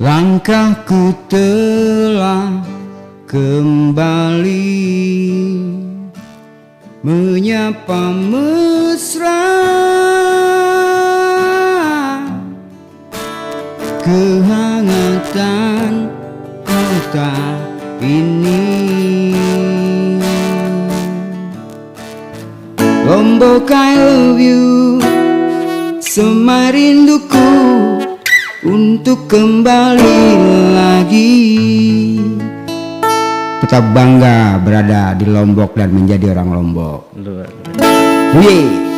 Langkahku telah kembali menyapa mesra kehangatan kota ini. Lombok I love you, semai rinduku untuk kembali lagi. Tetap bangga berada di Lombok dan menjadi orang Lombok. Luar. Yeay.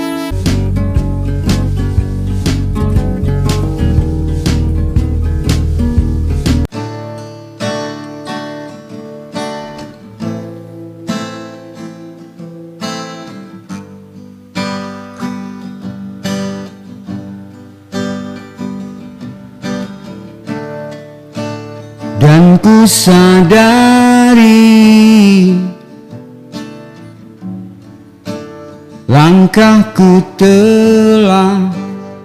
Dan ku sadari langkahku telah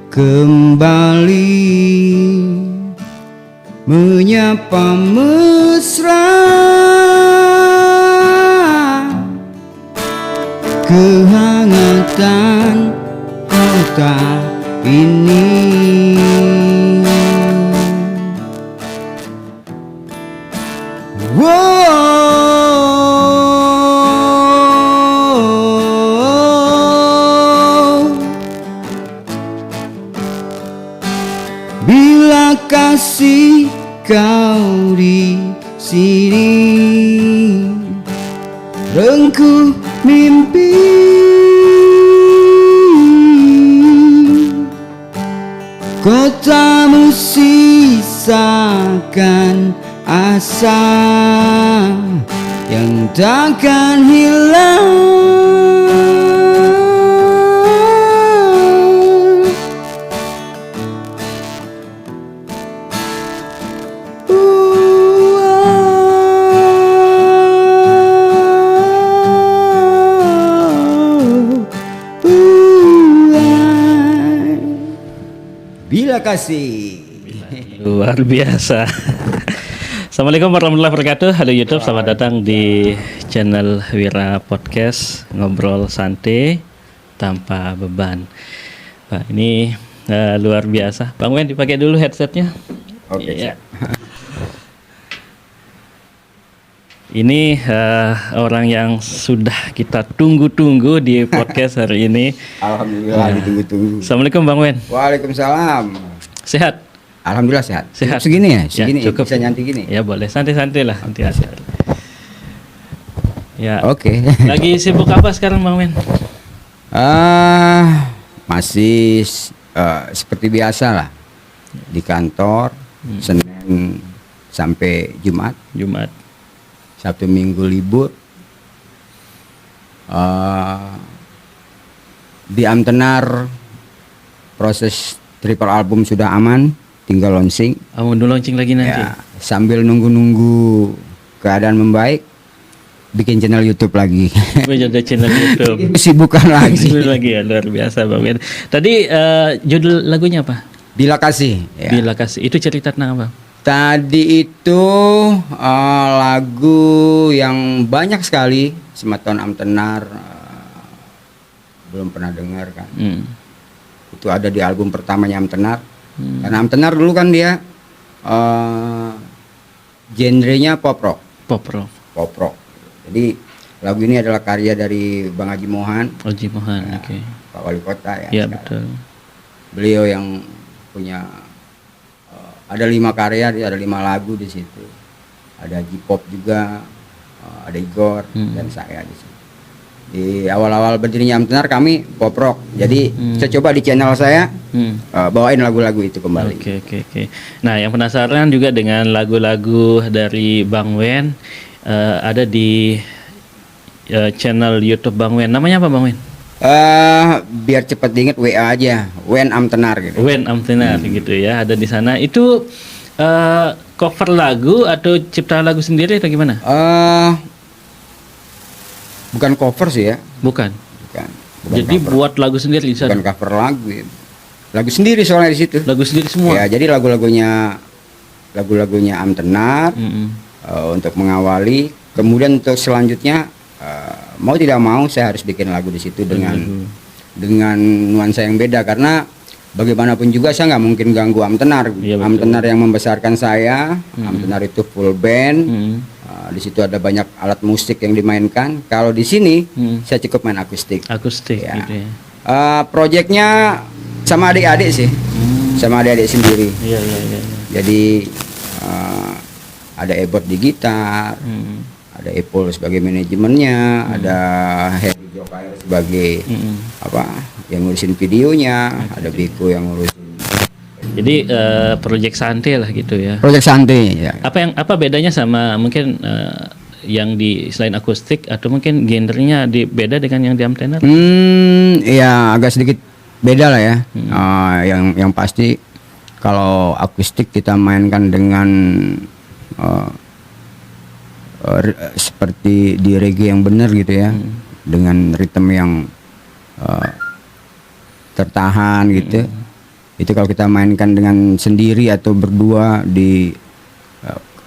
kembali menyapa mesra kehangatan kota ini. Bila kasih kau di sini, rengkuh mimpi, kotamu sisakan asa yang takkan hilang. Bila kasih. Luar biasa. Assalamualaikum warahmatullahi wabarakatuh. Halo YouTube, selamat datang di channel Wira Podcast, ngobrol santai tanpa beban. Pak, ini luar biasa. Bang Wen, dipakai dulu headsetnya. Oke. Ya. Ini orang yang sudah kita tunggu-tunggu di podcast hari ini. Alhamdulillah ditunggu-tunggu. Assalamualaikum Bang Wen. Waalaikumsalam. Sehat? Alhamdulillah sehat. Sehat. Segini ya? Segini Ya, cukup. bisa nyanti gini? Ya boleh, santai-santai lah nanti aja. Ya. Oke. Lagi sibuk apa sekarang Bang Wen? Masih seperti biasa lah. Di kantor, Senin sampai Jumat. Sabtu Minggu libur. Di Amtenar proses triple album sudah aman, tinggal launching. Mau launching lagi nanti. Ya, sambil nunggu keadaan membaik, bikin channel YouTube lagi. Ada channel YouTube. Sibukan lagi. lagi ya, luar biasa Bang Wen. Tadi judul lagunya apa? Bila kasih. Ya. Bila kasih. Itu cerita tentang apa? Tadi itu lagu yang banyak sekali Sematon Amtenar belum pernah dengar kan. Itu ada di album pertamanya Amtenar. Karena Amtenar dulu kan dia genrenya pop rock. Pop rock. Jadi lagu ini adalah karya dari Bang Haji Mohan. Haji Mohan, Ya, oke. Pak Wali Kota ya. Ya sekarang. betul. Beliau yang punya ada 5 karya, ada 5 lagu di situ. Ada J-pop juga, ada Igor dan saya di situ. Di awal-awal berdirinya Amtenar kami pop rock. Jadi saya coba di channel saya bawain lagu-lagu itu kembali. Oke. Nah, yang penasaran juga dengan lagu-lagu dari Bang Wen, ada di channel YouTube Bang Wen. Namanya apa Bang Wen? Biar cepat diingat WA aja, Wen Amtenar gitu. Wen Amtenar gitu ya, ada di sana. Itu cover lagu atau ciptaan lagu sendiri atau gimana? Bukan cover sih ya. Bukan jadi cover. buat lagu sendiri di sana. Bukan cover lagu ya. Lagu sendiri soalnya di situ. Lagu sendiri semua. Ya, jadi lagu-lagunya lagu-lagunya Am Tenar untuk mengawali. Kemudian untuk selanjutnya mau tidak mau saya harus bikin lagu di situ dengan nuansa yang beda, karena bagaimanapun juga saya nggak mungkin ganggu Am Tenar. Iya, Am Tenar yang membesarkan saya. Am Tenar itu full band. Di situ ada banyak alat musik yang dimainkan. Kalau di sini saya cukup main akustik. Akustik Ya. gitu ya. Proyeknya sama adik-adik sih, sama adik-adik sendiri. Iya. Jadi ada Ebot di gitar, ada Epol sebagai manajemennya, ada Heri Jokair sebagai yang ngurusin videonya, ada Biko yang ngurusin. Jadi project santai lah gitu ya. Proyek santai ya. Apa bedanya sama mungkin yang di selain akustik, atau mungkin genrenya beda dengan yang di Am Tenar? Ya agak sedikit beda lah ya. Yang pasti kalau akustik kita mainkan dengan seperti di reggae yang benar gitu ya, dengan ritme yang tertahan gitu. Itu kalau kita mainkan dengan sendiri atau berdua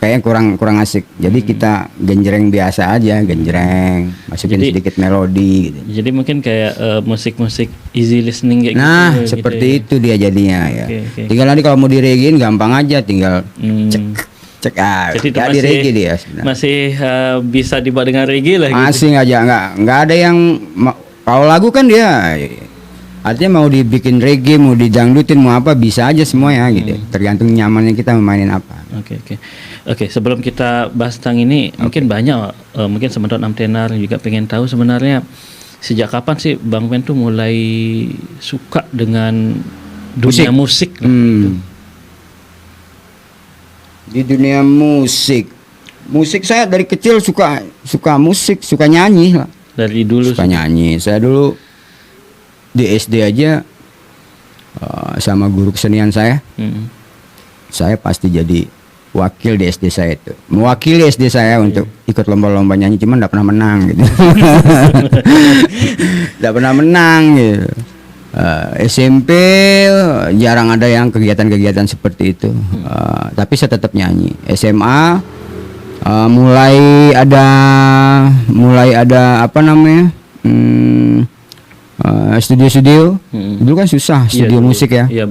kayaknya kurang asik. Jadi kita genjreng biasa aja, masukin sedikit melodi gitu. Jadi mungkin kayak musik-musik easy listening kayak Nah, gitu. seperti gitu itu dia jadinya ya. Okay. Tinggal nanti kalau mau diregiin gampang aja, tinggal cek Jadi itu di reggae dia sebenarnya. masih bisa dibuat dengan reggae lah gitu. Masih nggak ada yang kalau lagu kan dia artinya mau dibikin reggae, mau didangdutin, mau apa bisa aja semua ya gitu. Tergantung nyamannya kita memainin apa. Oke, sebelum kita bahas tentang ini, mungkin banyak mungkin teman-teman Am Tenar juga pengen tahu sebenarnya sejak kapan sih Bang Wen tuh mulai suka dengan dunia musik lah, gitu. Di dunia musik saya dari kecil suka musik, suka nyanyi lah. Dari dulu Suka nyanyi. Saya dulu di SD aja sama guru kesenian saya pasti jadi wakil di SD saya itu, mewakili SD saya untuk ikut lomba-lomba nyanyi, cuman nggak pernah menang gitu. Nggak pernah menang gitu. SMP jarang ada yang kegiatan-kegiatan seperti itu, tapi saya tetap nyanyi. SMA mulai ada apa namanya, studio-studio. Dulu kan susah studio musik ya. Iya,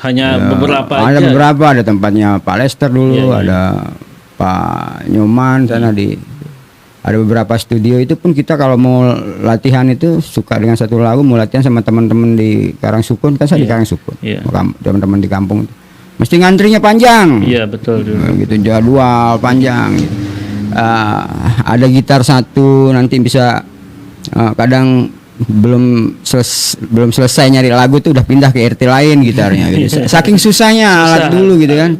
hanya beberapa ada aja. beberapa, ada tempatnya Pak Lester dulu, ada Pak Nyoman sana ada beberapa studio. Itu pun kita kalau mau latihan itu suka dengan satu lagu, mau latihan sama teman-teman di Karangsukun, kan saya di Karangsukun. Teman-teman di kampung itu mesti ngantrinya panjang. Iya, betul dulu. Gitu, jadwal panjang gitu. Ada gitar satu nanti bisa kadang belum selesai nyari lagu tuh udah pindah ke RT lain gitarnya gitu. Saking susahnya alat dulu gitu kan.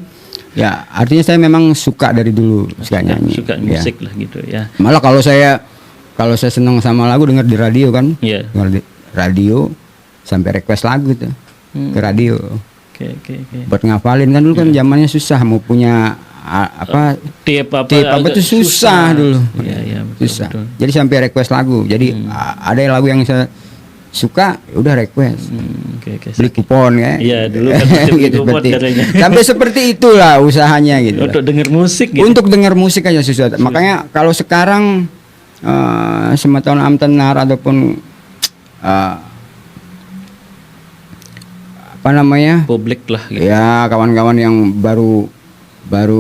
Ya, artinya saya memang suka dari dulu suka nyanyi. Suka musik lah gitu ya. Malah kalau saya seneng sama lagu dengar di radio kan. Dengar di radio sampai request lagu tuh ke radio. Oke. Buat ngafalin kan dulu kan zamannya susah, mau punya tape apa itu susah dulu. Iya, susah. Betul. Jadi sampai request lagu. Jadi ada lagu yang saya suka, udah request. Beli kupon ya. Iya, dulu kan gitu, kupon katanya. Sampai seperti itulah usahanya gitu. Untuk dengar musik gitu. Untuk dengar musik aja susah. Makanya kalau sekarang semacam Am Tenar ataupun apa namanya? Publik lah gitu. Ya, kawan-kawan yang baru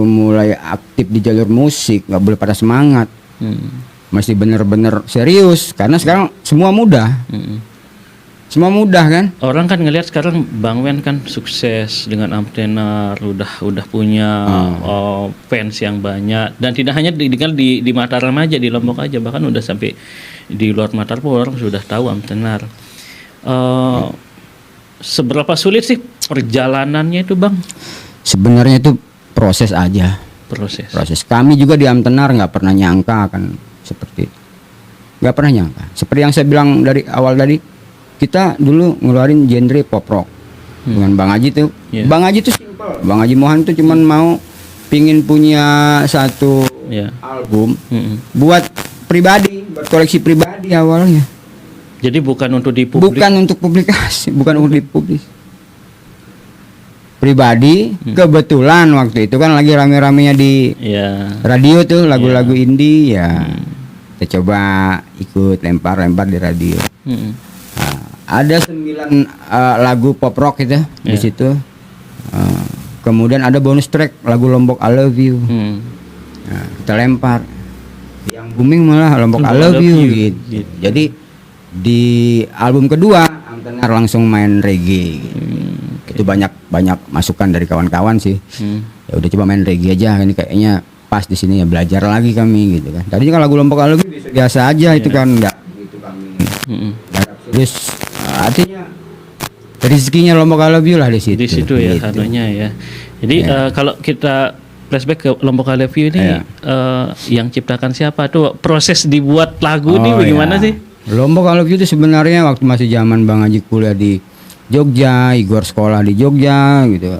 mulai aktif di jalur musik nggak boleh pada semangat, masih bener-bener serius karena sekarang semua mudah, kan? Orang kan ngelihat sekarang Bang Wen kan sukses dengan Am Tenar, udah punya fans yang banyak, dan tidak hanya di Mataram aja, di Lombok aja, bahkan udah sampai di luar Mataram orang sudah tahu Am Tenar. Seberapa sulit sih perjalanannya itu, Bang? Sebenarnya itu proses aja. Proses. Kami juga di Am Tenar nggak pernah nyangka kan seperti itu. Nggak pernah nyangka. Seperti yang saya bilang dari awal tadi, kita dulu ngeluarin genre pop rock dengan Bang Haji tuh. Bang Haji tuh simple. Bang Haji Mohan tuh cuman mau pingin punya satu album buat pribadi, buat koleksi pribadi awalnya. Jadi bukan untuk dipublikasi. Bukan untuk publikasi, bukan untuk dipublis. pribadi kebetulan waktu itu kan lagi rame-ramenya di Ya. radio tuh lagu-lagu indie ya. Kita coba ikut lempar-lempar di radio. Mm. Nah, ada 9 lagu pop rock itu di situ. Kemudian ada bonus track lagu Lombok I Love You. Nah, kita lempar. Yang booming malah Lombok I Love You gitu. Jadi di album kedua Amtenar langsung main reggae gitu. Itu banyak masukan dari kawan-kawan sih. Ya udah coba main reggae aja, ini kayaknya pas di sini ya, belajar lagi kami gitu kan. Tadinya kan lagu Lombok I Love You biasa aja itu kan, enggak gitu kami. Terus artinya rezekinya Lombok I Love You lah di situ. Di situ ya gitu. satunya ya. Jadi kalau kita flashback ke Lombok I Love You ini yang ciptakan siapa tuh? Proses dibuat lagu ini bagaimana sih? Lombok I Love You itu sebenarnya waktu masih zaman Bang Haji kuliah di Jogja, Igor sekolah di Jogja gitu,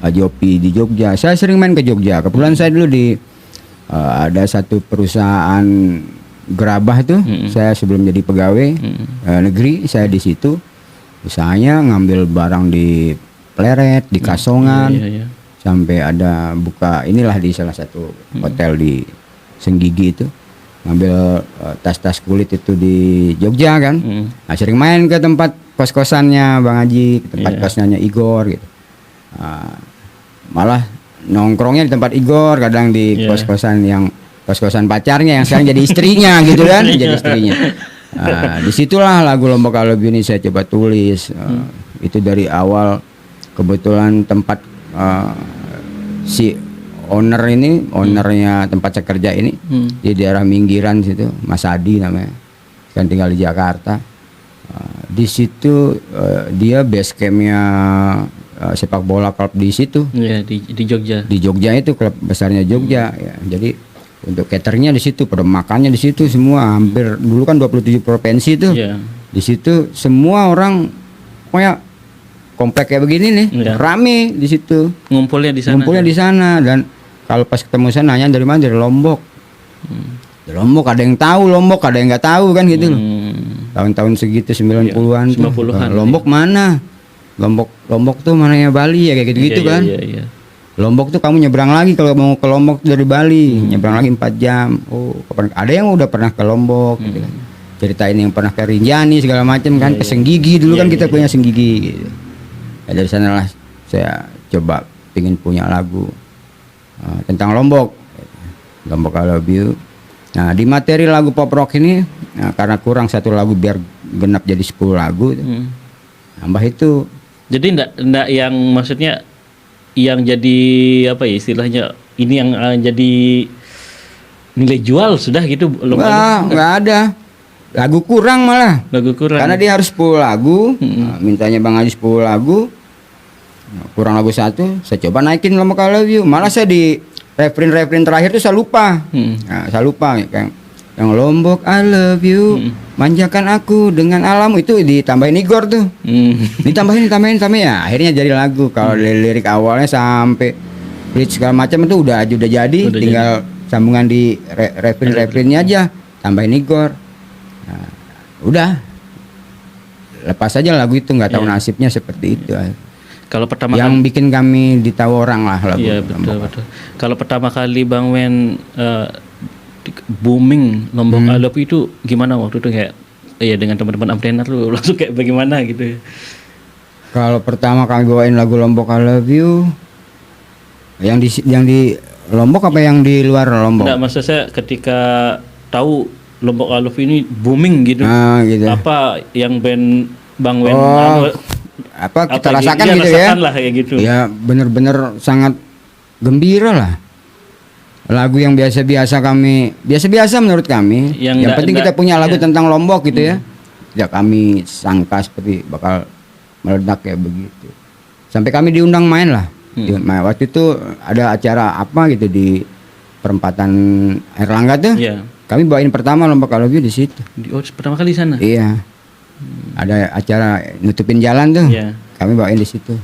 Haji Opi di Jogja. Saya sering main ke Jogja. Kebetulan saya dulu di ada satu perusahaan gerabah itu. Saya sebelum jadi pegawai negeri, saya di situ. Usahanya ngambil barang di Pleret, di Kasongan, sampai ada buka inilah di salah satu hotel di Senggigi itu. Ngambil tas-tas kulit itu di Jogja kan. Nah, sering main ke tempat kos-kosannya Bang Haji, ke tempat kosnya Igor gitu. Malah nongkrongnya di tempat Igor, kadang di kos-kosan yang kos-kosan pacarnya yang sekarang jadi istrinya gitu kan, jadi istrinya. Disitulah lagu Lombok I Love You ini saya coba tulis. Itu dari awal kebetulan tempat si ownernya tempat saya kerja ini di daerah Minggiran situ, Mas Adi namanya, kan tinggal di Jakarta. Di situ dia base campnya sepak bola klub di situ. Ya, di Jogja. Di Jogja itu klub besarnya Jogja ya. Jadi untuk cateringnya di situ, pada makannya di situ semua, hampir dulu kan 27 provinsi itu. Di situ semua orang pokoknya komplek kayak begini nih, rame di situ. Ngumpulnya di sana. Dan kalau pas ketemu saya nanya dari mana, dari Lombok. Dari Lombok ada yang tahu Lombok, ada yang nggak tahu kan gitu loh. Tahun-tahun segitu 90-an tuh. Lombok mana? Lombok tuh mananya Bali ya kayak gitu-gitu kan. Lombok tuh kamu nyebrang lagi kalau mau ke Lombok dari Bali, nyebrang lagi 4 jam. Oh, ada yang udah pernah ke Lombok gitu kan. Ceritain yang pernah ke Rinjani segala macam kan, ke Senggigi dulu kan kita punya Senggigi gitu. Ya, dari sanalah saya coba pengen punya lagu tentang Lombok I Love You. Nah, di materi lagu pop rock ini karena kurang satu lagu biar genap jadi 10 lagu nambah itu. Jadi enggak yang maksudnya yang jadi apa ya istilahnya ini yang jadi nilai jual sudah gitu nggak ada lagu kurang malah. Lagu kurang karena dia harus 10 lagu. Mintanya Bang Haji 10 lagu, kurang lagu 1, saya coba naikin Lombok I Love You. Malah saya di refrain terakhir tuh saya lupa. Saya lupa yang Lombok I Love You, manjakan aku dengan alammu, itu ditambahin Igor tuh. Ditambahin ya, akhirnya jadi lagu. Kalau lirik awalnya sampai bridge segala macam itu udah jadi, tinggal sambungan di refrainnya aja tambahin Igor. Nah, udah lepas aja lagu itu, nggak tahu nasibnya seperti itu. Kalau pertama yang bikin kami ditahu orang lah lagu. Iya betul. Kalau pertama kali Bang Wen booming Lombok I Love You itu gimana waktu itu, kayak ya dengan teman-teman Amtenar tuh langsung kayak bagaimana gitu ya? Kalau pertama kali bawain lagu Lombok I Love You, yang di Lombok apa yang di luar Lombok? Enggak, maksud saya ketika tahu Lombok I Love You ini booming gitu. Gitu. Apa yang band Bang Wen apa kita rasakan gitu ya? Lah, kayak gitu. Ya benar-benar sangat gembira lah. Lagu yang biasa-biasa menurut kami. Yang penting kita punya lagu tentang Lombok gitu ya. Tidak kami sangka seperti bakal meledak kayak begitu. Sampai kami diundang main lah. Waktu itu ada acara apa gitu di perempatan Airlangga tuh. Kami bawain pertama Lombok I Love You di situ. Pertama kali di sana. Iya. Ada acara nutupin jalan tuh. Kami bawain di situ.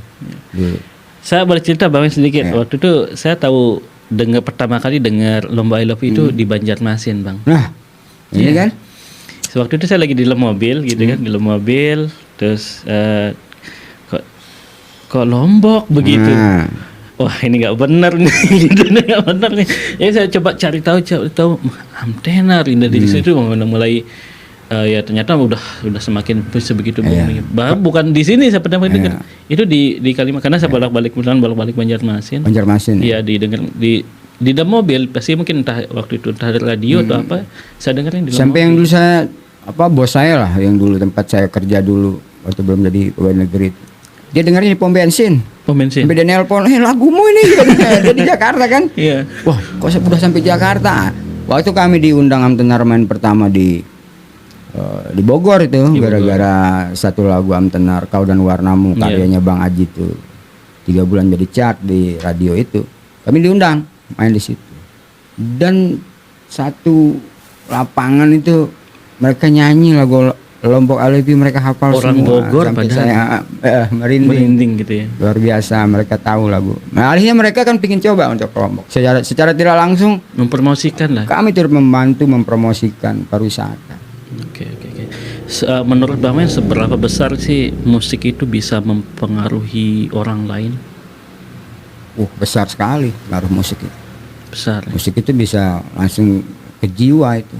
Saya boleh cerita Bang sedikit. Waktu itu saya tahu pertama kali dengar Lombok I Love You itu di Banjarmasin, Bang. Nah, ini kan. Waktu itu saya lagi di dalam mobil gitu kan, di dalam mobil, terus kok Lombok begitu. Nah, Wah ini nggak benar nih, gitu nggak benar nih. Ya saya coba cari tahu Amtenar ini dari situ mulai ya ternyata udah semakin sebegitu booming. Bahkan bukan di sini saya pernah dengar. Itu di Kalimantan karena saya bolak-balik Banjarmasin. Iya didengar di dalam mobil pasti mungkin entah waktu itu entah radio atau apa saya dengerin di dalam sampai yang dulu saya bos saya lah yang dulu tempat saya kerja dulu waktu belum jadi pegawai negeri itu. Dia dengarnya di pom bensin. Sampai dia nelpon, lagumu ini dia di Jakarta kan? Iya. Wah, kok saya udah sampai Jakarta? Waktu kami diundang Amtenar main pertama di Bogor itu gara-gara satu lagu Amtenar Kau dan Warnamu karyanya Bang Aji itu 3 bulan jadi chart di radio itu. Kami diundang main di situ. Dan satu lapangan itu mereka nyanyi lagu Lombok I Love You, mereka hafal orang semua. Bogor sampai padahal saya merinding gitu ya. luar biasa, mereka tahu lagu. Nah, akhirnya mereka kan pingin coba untuk Lombok. Secara tidak langsung mempromosikan lah. Kami turut membantu mempromosikan pariwisata. Oke. Menurut Bang Men seberapa besar sih musik itu bisa mempengaruhi orang lain? Besar sekali pengaruh musik itu. Besar. Musik itu bisa langsung ke jiwa itu.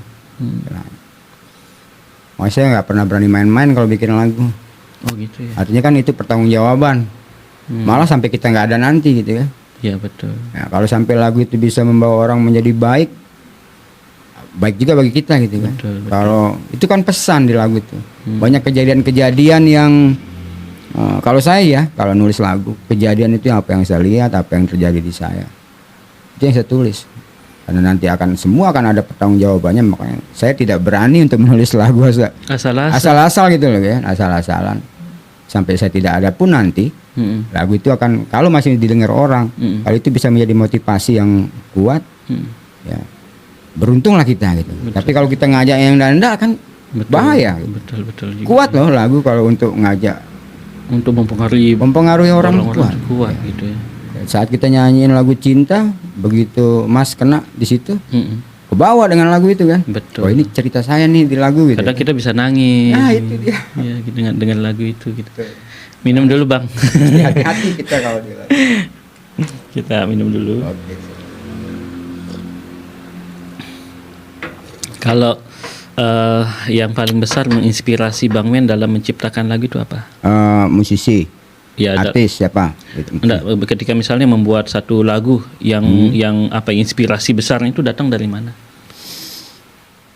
Saya nggak pernah berani main-main kalau bikin lagu. Oh gitu ya. Artinya kan itu pertanggungjawaban. Malah sampai kita nggak ada nanti gitu ya. Iya betul. Nah, kalau sampai lagu itu bisa membawa orang menjadi baik juga bagi kita gitu kan. Betul. Kalau itu kan pesan di lagu itu. Banyak kejadian-kejadian yang kalau saya kalau nulis lagu, kejadian itu apa yang saya lihat, apa yang terjadi di saya. Itu yang saya tulis. Karena nanti semua akan ada pertanggungjawabannya, makanya saya tidak berani untuk menulis lagu asal-asal gitu loh ya, asal-asalan. Sampai saya tidak ada pun nanti lagu itu akan, kalau masih didengar orang, kalau itu bisa menjadi motivasi yang kuat, ya beruntunglah kita gitu. Betul. Tapi kalau kita ngajak yang enggak kan bahaya. Gitu. Betul juga. Kuat loh lagu kalau untuk ngajak, untuk mempengaruhi orang kuat gitu ya. Saat kita nyanyiin lagu cinta, begitu Mas kena di situ, kebawa dengan lagu itu kan. Betul. Oh ini cerita saya nih di lagu gitu. Kadang kita bisa nangis. Nah itu dia. Ya, dengan lagu itu gitu. Minum dulu Bang. Hati-hati kita kalau di lagu. Kita minum dulu. Oke. Kalau yang paling besar menginspirasi Bang Men dalam menciptakan lagu itu apa? Musisi. Ya, artis siapa? Ketika misalnya membuat satu lagu yang inspirasi besarnya itu datang dari mana?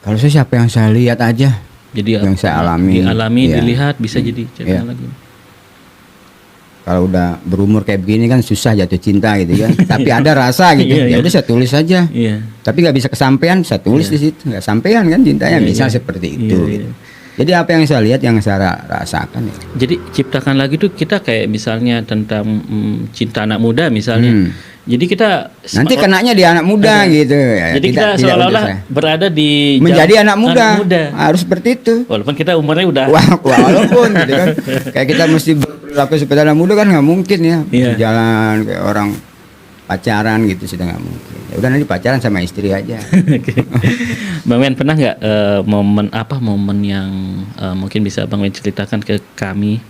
Kalau saya siapa yang saya lihat aja. Jadi yang saya alami, dilihat bisa jadi cerita lagu. Kalau udah berumur kayak begini kan susah jatuh cinta gitu kan. Tapi ada rasa gitu. Ya udah saya tulis aja. Tapi nggak bisa kesampaian, saya tulis di situ. Nggak sampean kan cintanya, misal seperti itu. Gitu. Jadi apa yang saya lihat, yang saya rasakan ya. Jadi ciptakan lagu itu kita kayak misalnya tentang cinta anak muda misalnya. Jadi kita nanti kenanya di anak muda gitu ya. Jadi kita seolah-olah berada di menjadi anak muda. Harus seperti itu. Walaupun kita umurnya udah walaupun gitu kan. Kayak kita mesti berlaku seperti anak muda kan nggak mungkin ya. Jalan kayak orang pacaran gitu sudah nggak mungkin. Ya udah nanti pacaran sama istri aja. Bang Men pernah nggak momen yang mungkin bisa Bang Men ceritakan ke kami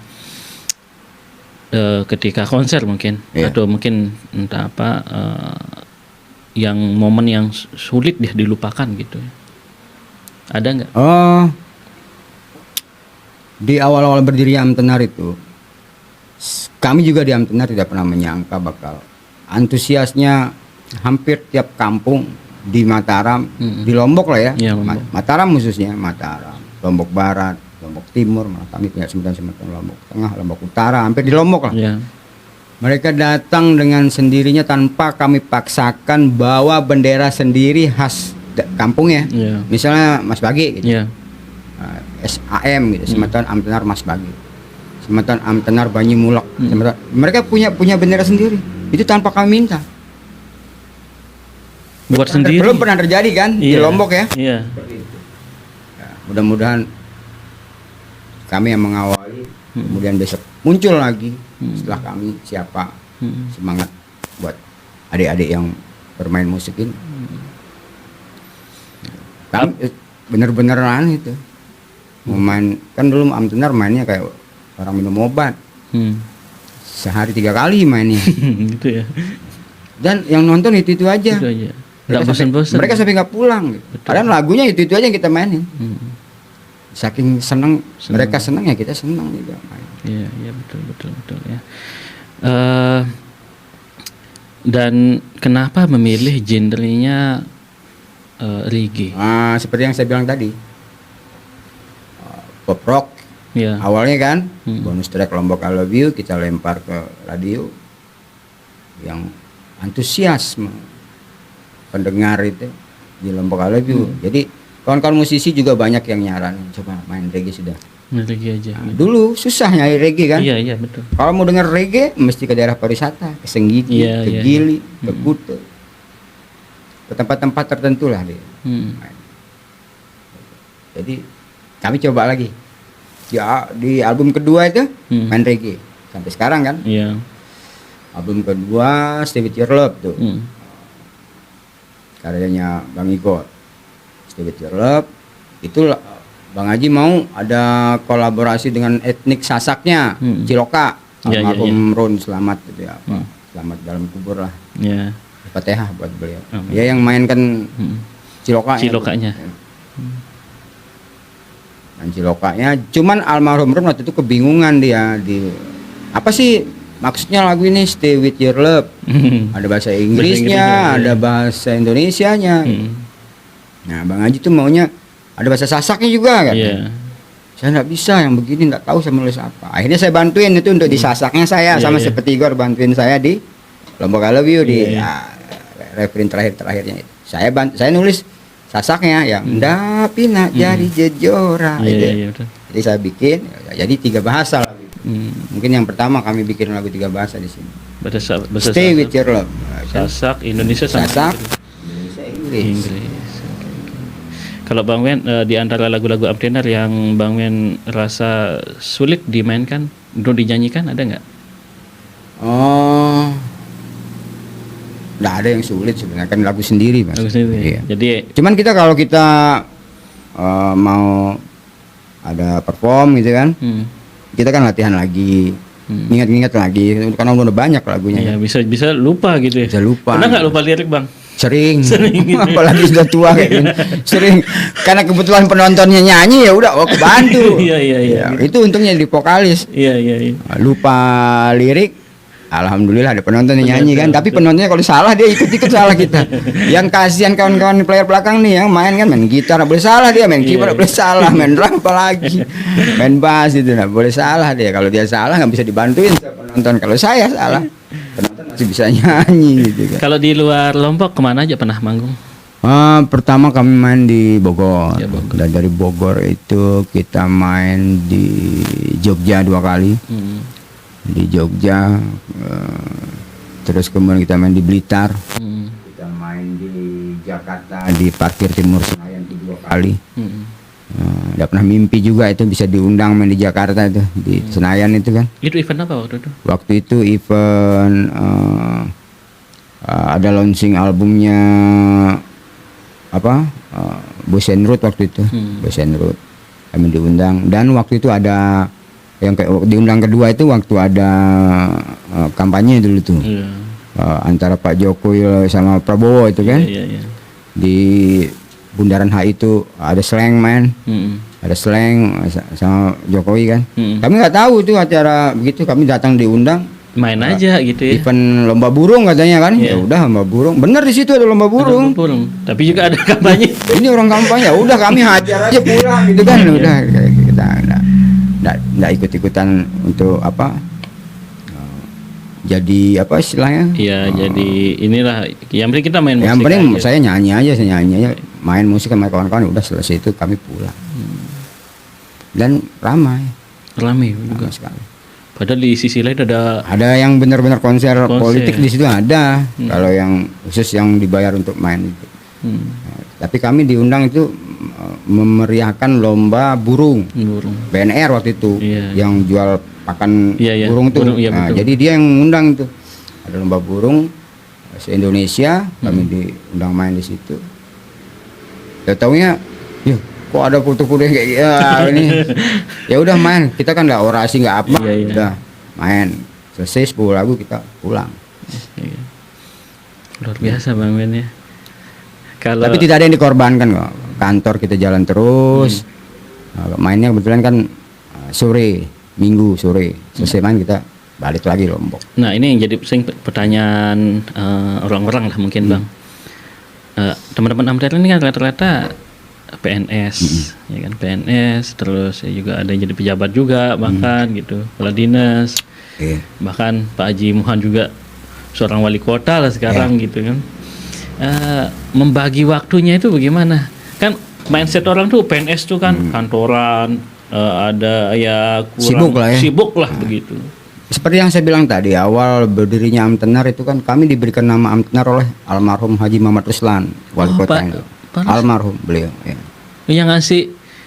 ketika konser mungkin atau mungkin entah apa yang momen yang sulit dilupakan gitu? Ada nggak? Di awal-awal berdiri Amtenar itu kami juga di Amtenar tidak pernah menyangka bakal antusiasnya hampir tiap kampung di Mataram, di Lombok lah ya, Mataram khususnya, Mataram, Lombok Barat, Lombok Timur, malah kami punya semeton Lombok Tengah, Lombok Utara, hampir di Lombok lah. Mereka datang dengan sendirinya tanpa kami paksakan, bawa bendera sendiri khas kampungnya, misalnya Mas Bagi gitu, SAM gitu, Semeton Amtenar Mas Bagi, Semeton Amtenar Banyimulok, mereka punya bendera sendiri. Itu tanpa kami minta. Buat sendiri. Belum pernah terjadi kan di Lombok ya. Iya. Ya, mudah-mudahan kami yang mengawali, kemudian besok muncul lagi setelah kami siapa semangat buat adik-adik yang bermain musik ini. Kami bener-beneran itu. Mau main kan dulu Amtenar mainnya kayak orang minum obat. sehari 3 kali mainnya. Gitu ya. Dan yang nonton itu aja. Itu aja. Nggak Mereka bosan-bosan. mereka sampai nggak pulang. Gitu. Betul. Padahal lagunya itu aja yang kita mainin. Saking senang, Senang. mereka senang ya kita senang juga. Iya, iya betul ya. Dan kenapa memilih genrenya reggae? Seperti yang saya bilang tadi, pop rock Ya. awalnya kan, Hmm. bonus track Lombok I Love You kita lempar ke radio yang antusiasme pendengar itu di Lombok I Love You. Jadi kawan-kawan musisi juga banyak yang nyaranin coba main reggae sudah. Reggae aja. Nah, dulu susah nyari reggae kan. Iya, iya betul. Kalau mau denger reggae mesti ke daerah pariwisata, ke Senggigi, Iya, ke iya. Gili, ke Kuta. Ke tempat-tempat tertentu lah dia. Main. Jadi kami coba lagi. Ya di album kedua itu main reggae sampai sekarang kan. Iya. Album kedua Stay With Your Love tuh. Karyanya Bang Igor. Stay With Your Love itu Bang Haji mau ada kolaborasi dengan etnik Sasaknya, Ciloka, Ya, ya, almarhum Ron Selamat gitu ya. Selamat dalam kubur lah. Ya. Fatihah buat beliau. Dia yang mainkan Ciloka. Cilokanya. Dan Cilokanya, cuman almarhum Ron waktu itu kebingungan dia di apa sih maksudnya lagu ini Stay With Your Love. Ada bahasa Inggrisnya, ada bahasa Indonesianya. Nah, Bang Haji tuh maunya ada bahasa Sasaknya juga kan. Iya. Saya nggak bisa yang begini, nggak tahu saya menulis apa. Akhirnya saya bantuin itu untuk di Sasaknya saya sama seperti Igor bantuin saya di Lombok I Love You di referen terakhirnya itu. Saya nulis Sasaknya yang ndapina jadi jejora Iya, gitu. iya betul. Jadi saya bikin jadi 3 bahasa lagu itu. Mungkin yang pertama kami bikin lagu 3 bahasa di sini. Bahasa Stay With Your Love. Sasak Indonesia sama Sasak Indonesia Inggris. Kalau Bang Wen di antara lagu-lagu Abdenar yang Bang Wen rasa sulit dimainkan untuk dinyanyikan ada nggak? Oh, nggak ada yang sulit sebenarnya kan lagu sendiri mas. Lagu sendiri. Iya. Jadi Cuman kita kalau kita mau ada perform gitu kan, kita kan latihan lagi, ingat-ingat lagi karena udah banyak lagunya. ya Kan? bisa lupa gitu ya. Bisa lupa. Pernah nggak lupa lirik Bang? Sering, gitu. apalagi sudah tua kayak gini. Sering, karena kebetulan penontonnya nyanyi ya udah, aku bantu. Iya. Itu untungnya di vokalis. Iya. Lupa lirik, alhamdulillah ada penonton yang nyanyi kan. Tapi penontonnya kalau salah dia ikut-ikut salah kita. Yang kasihan kawan-kawan player belakang nih yang main kan main gitar nggak boleh salah dia, main keyboard nggak boleh salah, main drum apalagi, main bass itu nggak boleh salah dia. Kalau dia salah nggak bisa dibantuin sama penonton. Kalau saya salah, penonton masih bisa nyanyi gitu kan. Kalau di luar Lombok kemana aja pernah manggung? Pertama kami main di Bogor. Ya, Bogor. Dan dari Bogor itu kita main di Jogja 2 kali. Di Jogja, terus kemudian kita main di Blitar. Kita main di Jakarta di Parkir Timur Senayan itu 2 kali. Udah pernah mimpi juga itu bisa diundang main di Jakarta itu di Senayan itu kan. Itu event apa waktu itu? Waktu itu event ada launching albumnya apa Boys and Root waktu itu. Boys and Root kami diundang dan waktu itu ada yang diundang kedua itu waktu ada kampanye dulu tuh. Antara Pak Jokowi sama Prabowo itu kan. Iya. Di Bundaran HI itu ada slang main. Ada slang sama Jokowi kan. Kami nggak tahu itu acara begitu, kami datang diundang. Main aja gitu ya. Event lomba burung katanya kan. Ya udah lomba burung. Bener di situ ada lomba burung. Tapi juga ada kampanye. Ini orang kampanye. Udah kami hajar aja pulang gitu kan. Udah kita enggak ikut-ikutan untuk apa? Jadi apa istilahnya? Iya, jadi inilah yang penting kita main musik. Yang penting aja. saya nyanyi aja, main musik sama kawan-kawan udah selesai itu kami pulang. Dan ramai juga sekali. Padahal di sisi lain ada yang benar-benar konser politik di situ ada. Kalau yang khusus yang dibayar untuk main itu. Tapi kami diundang itu memeriahkan lomba burung. BNR waktu itu yang jual pakan burung tuh. Jadi dia yang mengundang itu. Ada lomba burung se-Indonesia, kami diundang main di situ. Ya taunya, kok ada foto-foto kayak ini. Ya udah main, kita kan nggak orasi nggak apa, udah main. selesai 10 lagu kita pulang. Iya. Luar biasa Bang Ben ya. Kalau Tapi tidak ada yang dikorbankan kok. Kantor kita jalan terus. Mainnya kebetulan kan sore, Minggu sore. Selesai main kita balik lagi Lombok. Nah ini yang jadi pertanyaan orang-orang lah mungkin Bang. Teman-teman Amtel ini kan rata-rata PNS, ya kan PNS, terus ya juga ada yang jadi pejabat juga bahkan gitu, kepala dinas, bahkan Pak Haji Muhan juga seorang wali kota lah sekarang gitu kan. Membagi waktunya itu bagaimana? Kan mindset orang tuh PNS tuh kan kantoran, ada ya kurang sibuk lah begitu. Seperti yang saya bilang tadi, awal berdirinya Amtenar itu kan kami diberikan nama Amtenar oleh almarhum Haji Muhammad Ruslan, wali kota itu. Almarhum beliau ya. Yang ngasih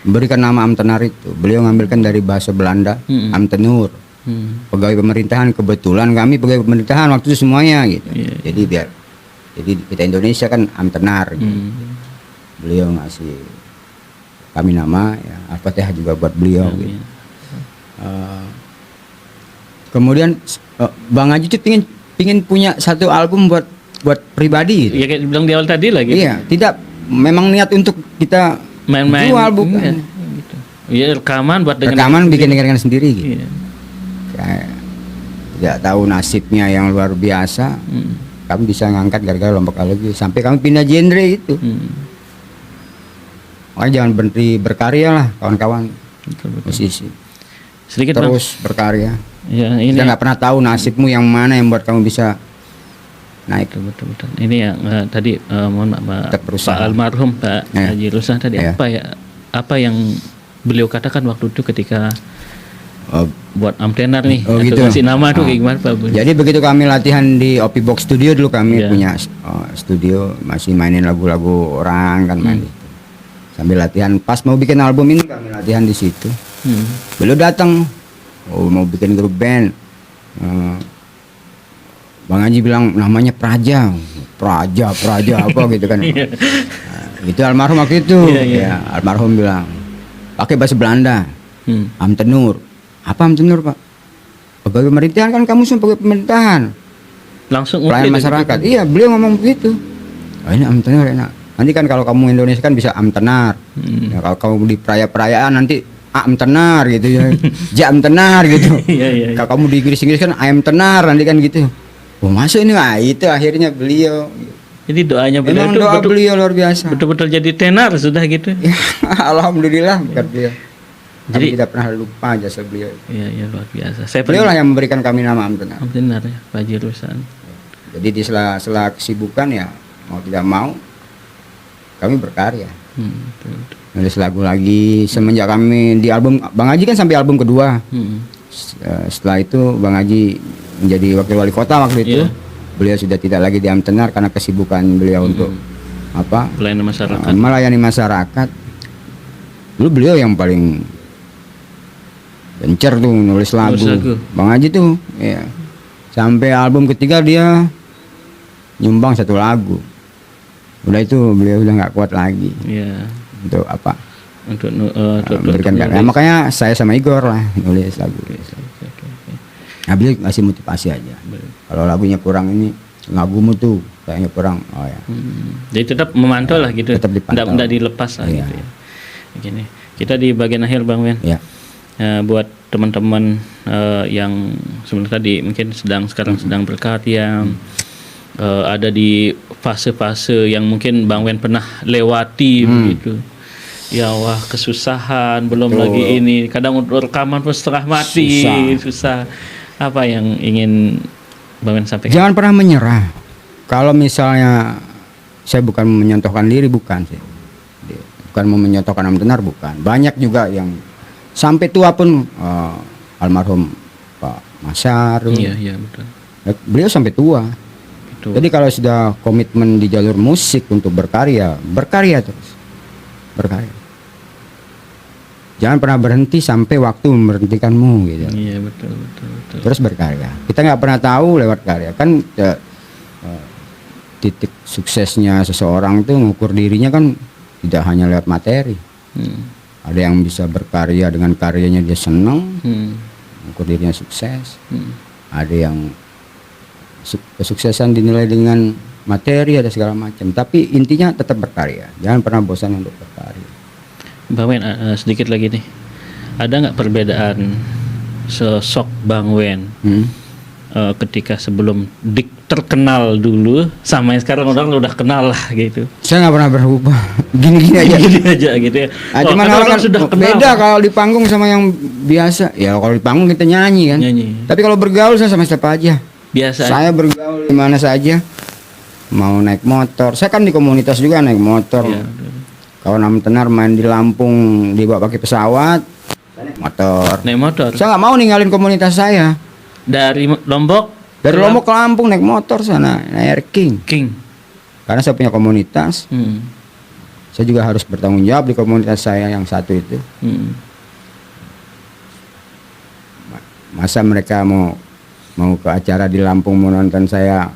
berikan nama Amtenar itu, beliau ngambilkan dari bahasa Belanda, Amtenur. Pegawai pemerintahan, kebetulan kami pegawai pemerintahan waktu itu semuanya gitu. Jadi kita Indonesia kan Amtenar gitu. Beliau ngasih kami nama ya, Al-Fatihah juga buat beliau gitu. Kemudian Bang Haji tuh pingin punya satu album buat pribadi gitu. Ya kayak bilang di awal tadi lah gitu. Iya, tidak memang niat untuk kita main-main jual bukan. Iya, gitu. Iya, rekaman buat dengarkan sendiri gitu. Iya. Kayak tidak tahu nasibnya yang luar biasa. Kami bisa ngangkat gara-gara Lombok Alogi sampai kami pindah genre itu. Makanya jangan berhenti berkarya lah kawan-kawan musisi. Sedikit terus berkarya. Ya, ini kita nggak pernah tahu nasibmu yang mana yang buat kamu bisa naik. Betul. Ini yang tadi mohon maaf Pak almarhum Pak Haji Ruslan tadi apa yang beliau katakan waktu itu ketika buat Amtenar nih gitu. Kasih nama tuh kayak gimana Pak? Jadi begitu kami latihan di Opi Box Studio dulu kami punya studio, masih mainin lagu-lagu orang kan main itu. Sambil latihan pas mau bikin album ini kami latihan di situ. Beliau datang mau bikin grup band. Bang Haji bilang namanya Praja apa gitu kan. Itu almarhum waktu itu. Ya, almarhum bilang pakai bahasa Belanda. Amtenur. Apa Amtenur, Pak? Pegawai pemerintahan kan kamu semua pegawai pemerintahan. Langsung pelayan masyarakat. Iya, beliau ngomong begitu. Oh, ini Amtenur enak. Nanti kan kalau kamu Indonesia kan bisa Amtenar. Ya, kalau kamu di perayaan nanti Amtenar gitu ya. Jam tenar gitu. Kalau kamu di Inggris kan ayam tenar nanti kan gitu. Oh masuk ini itu akhirnya beliau. Jadi doanya beliau itu beliau luar biasa. Betul-betul jadi tenar sudah gitu. Ya, alhamdulillah bukan beliau. Jadi tidak pernah lupa jasa beliau. Iya luar biasa. Beliau lah yang memberikan kami nama Amtenar. Amtenar ya, Pak Haji Ruslan. Jadi di sela kesibukan ya mau tidak mau kami berkarya. Nulis lagu lagi semenjak kami di album Bang Haji kan sampai album kedua. Setelah itu Bang Haji menjadi wakil wali kota waktu itu. Beliau sudah tidak lagi di Amtenar karena kesibukan beliau untuk melayani masyarakat. Dulu beliau yang paling gencar tuh nulis lagu. Bang Haji tuh ya. Sampai album ketiga dia nyumbang 1 lagu. Udah itu beliau udah nggak kuat lagi. Untuk apa? Untuk memberikan karya. Makanya saya sama Igor lah nulis lagu. Nah, beliau ngasih motivasi aja. Kalau lagunya kurang ini, lagumu tuh kayaknya kurang. Oh ya. Jadi tetap memantau lah gitu. Tetap dipantau. Tidak dilepas lah gitu ya. Begini. Kita di bagian akhir Bang Ben. Buat teman-teman yang sebenarnya tadi mungkin sekarang sedang berkarya, ada di fase-fase yang mungkin Bang Ben pernah lewati begitu. Ya wah kesusahan, belum lagi ini kadang rekaman pun setengah mati, susah. Apa yang ingin Bang Ben sampaikan? Jangan pernah menyerah. Kalau misalnya saya bukan menyontohkan diri, bukan sih. Bukan mau menyontohkan Amtenar, bukan. Banyak juga yang sampai tua pun almarhum Pak Masar. Iya betul. Beliau sampai tua. Betul. Jadi kalau sudah komitmen di jalur musik untuk berkarya terus. Berkarya. Jangan pernah berhenti sampai waktu memberhentikanmu gitu. Iya betul. Terus berkarya. Kita nggak pernah tahu lewat karya kan titik suksesnya seseorang tuh mengukur dirinya kan tidak hanya lewat materi. Ada yang bisa berkarya dengan karyanya dia senang, mengukur dirinya sukses. ada yang kesuksesan dinilai dengan materi, ada segala macam, tapi intinya tetap berkarya, jangan pernah bosan untuk berkarya. Bang Wen, sedikit lagi nih, ada nggak perbedaan sosok Bang Wen ketika sebelum terkenal dulu sama yang sekarang orang udah kenal lah gitu? Saya nggak pernah berubah, gini-gini aja. Gini aja gitu ya. Cuman karena orang kan sudah kenal. beda kalau di panggung sama yang biasa. Ya kalau di panggung kita nyanyi kan. Nyanyi. Tapi kalau bergaul saya sama siapa aja. Biasa. Saya bergaul di mana saja. Mau naik motor, saya kan di komunitas juga naik motor. Iya. Kalau Nam Tenar main di Lampung dibawa pakai pesawat, saya naik motor. Naik motor. Saya nggak mau ninggalin komunitas saya. Dari Lombok. Dari Lombok ke Lampung naik motor sana, naik King. Karena saya punya komunitas. Saya juga harus bertanggung jawab di komunitas saya yang satu itu. Masa mereka mau ke acara di Lampung mau nonton saya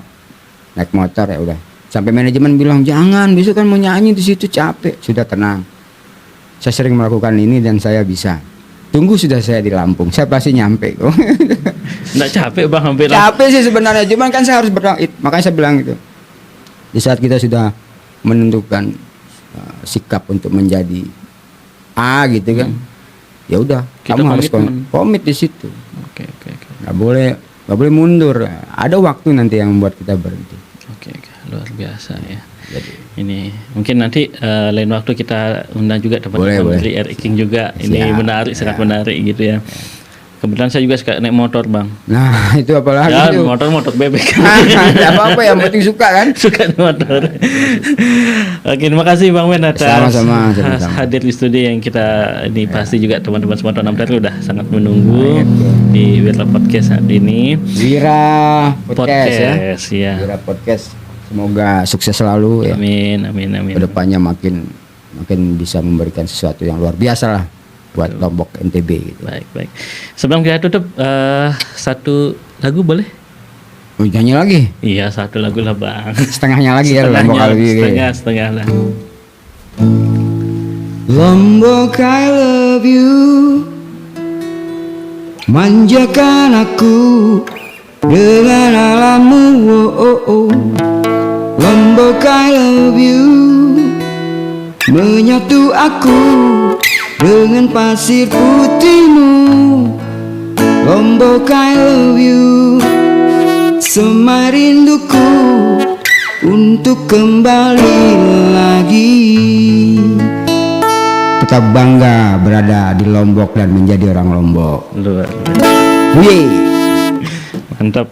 naik motor, ya udah. Sampai manajemen bilang jangan, besok kan mau nyanyi di situ capek. Sudah, tenang. Saya sering melakukan ini dan saya bisa. Tunggu sudah saya di Lampung, saya pasti nyampe kok. Nggak capek Bang, hampir. Capek sih sebenarnya, cuman kan saya harus makanya saya bilang itu. Di saat kita sudah menentukan sikap untuk menjadi A gitu kan, ya udah, Kita kamu harus komit di situ. Oke. Nggak boleh mundur. Ada waktu nanti yang membuat kita berhenti. Oke, luar biasa ya. Ini mungkin nanti lain waktu kita undang juga teman-teman dari Air King juga. Ini menarik, sangat menarik gitu ya. Kebetulan saya juga suka naik motor Bang. Nah itu apalagi ya, itu. motor bebek. Tidak apa-apa, yang penting suka kan. Suka naik motor. Oke, terima kasih Bang Wen atas sama-sama. hadir di studio yang kita ini pasti juga teman-teman semua Tonton udah sangat menunggu di Wira Podcast saat ini. Wira Podcast ya. Wira Podcast. Semoga sukses selalu ya. Amin. Kedepannya makin bisa memberikan sesuatu yang luar biasa lah buat Lombok NTB gitu. Baik. Sebelum kita tutup satu lagu boleh? Nyanyi lagi? Iya, satu lagu lah Bang. Setengahnya lagi ya Lombok kali. Setengah lah. Lombok I love you, manjakan aku dengan alammu. Lombok I love you, menyatu aku dengan pasir putihmu. Lombok I love you, semai rinduku untuk kembali lagi. Tetap bangga berada di Lombok dan menjadi orang Lombok. Luar biasa. Mantap.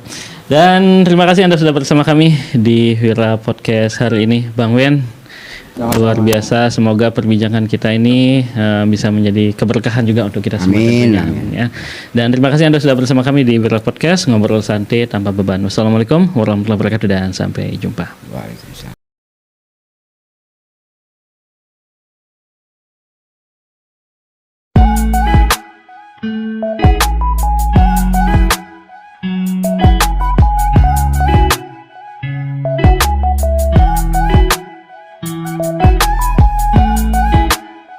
Dan terima kasih Anda sudah bersama kami di Wira Podcast hari ini, Bang Wen. Luar biasa, semoga perbincangan kita ini bisa menjadi keberkahan juga untuk kita semua. Amin. Ya. Dan terima kasih Anda sudah bersama kami di Wira Podcast, ngobrol santai tanpa beban. Wassalamualaikum warahmatullahi wabarakatuh dan sampai jumpa. Waalaikumsalam.